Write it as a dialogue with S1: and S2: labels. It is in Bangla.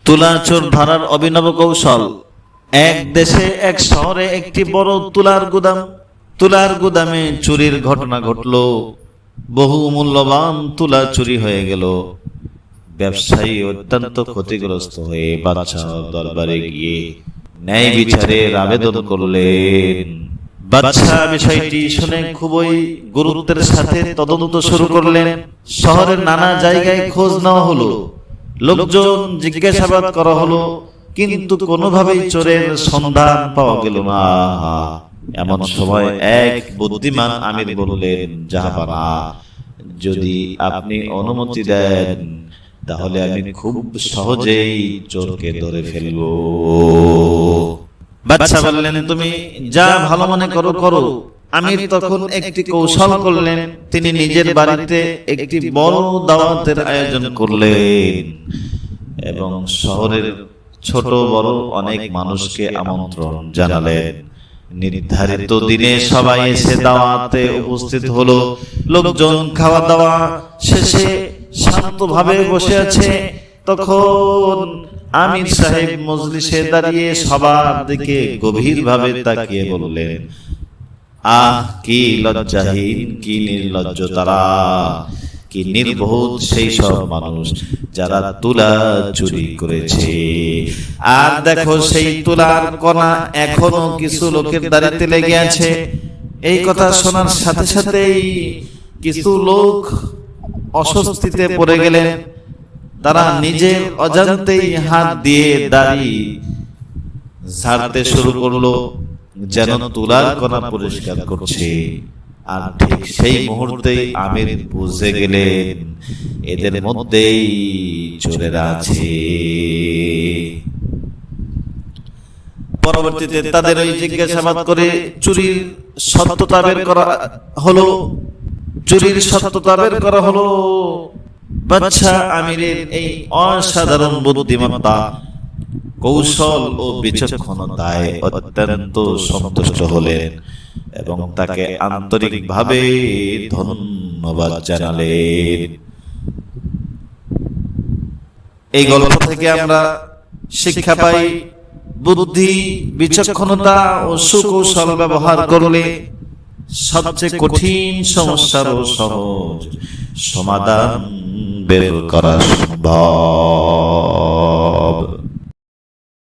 S1: তুলা চোর ধরার অভিনব কৌশল। এক দেশে এক শহরে একটি বড় তুলার গুদামে চুরির ঘটনা ঘটলো। বহু মূল্যবান তুলা চুরি হয়ে গেল। ব্যবসায়ী অত্যন্ত ক্ষতিগ্রস্ত হয়ে বাদশাহ দরবারে গিয়ে ন্যায় বিচারের আবেদন করলেন। বাদশাহ বিষয়টি শুনে খুবই গুরুত্বের সাথে তদন্ত শুরু করলেন। শহরের নানা জায়গায় খোঁজ নেওয়া হলো, লোকজন জিজ্ঞাসাবাদ করা হলো, কিন্তু কোনোভাবেই চোরের সন্ধান পাওয়া গেল না। এমন সময় এক বুদ্ধিমান আমির বললেন, জাহাপানা, যদি আপনি অনুমতি দেন তাহলে আমি খুব সহজেই চোরকে ধরে ফেলব। বাদশা বললেন, তুমি যা ভালো মনে করো করো। আমির তখন একটি কৌশল করলেন। তিনি নিজের বাড়িতে একটি বড় দাওয়াতের আয়োজন করলেন এবং শহরের ছোট বড় অনেক মানুষকে আমন্ত্রণ জানালেন। নির্ধারিত দিনে সবাই এসে দাওয়াতে উপস্থিত হলো। লোকজন খাওয়া দাওয়া শেষে শান্তভাবে বসে আছে। তখন আমির সাহেব মজলিসে দাঁড়িয়ে সবার দিকে গভীরভাবে তাকিয়ে বললেন, আহ, কি লজ্জাহীন, কি নির্লজ্জ তারা, কি নির্বোধ সেই সব মানুষ যারা তুলা চুরি করেছে। আর দেখো, সেই তুলার কণা এখনো কিছু লোকের দাঁড়িতে লেগে আছে। এই কথা শোনার সাথে সাথেই কিছু লোক অস্বস্তিতে পড়ে গেলেন। তারা নিজের অজান্তেই হাত দিয়ে দাড়ি ঝাড়তে শুরু করলো, যেন তুলার কণা পরিষ্কার করছে। আর ঠিক সেই মুহূর্তেই আমির বুঝে গেলেন এদের মধ্যেই চোরেরা আছে। পরবর্তীতে তাদের ওই জিজ্ঞাসাবাদ করে চুরির সত্যতা বের করা হলো। বাদশাহ আমিরের এই অসাধারণ বুদ্ধিমত্তা, কৌশল ও বিচক্ষণতায় অত্যন্ত সন্তুষ্ট হলেন এবং তাকে আন্তরিকভাবে ধন্যবাদ জানালেন। এই গল্প থেকে আমরা শিক্ষা পাই, বুদ্ধি, বিচক্ষণতা ও সুকৌশল ব্যবহার করলে সবচেয়ে কঠিন সমস্যারও সহজ সমাধান বের করা সম্ভব।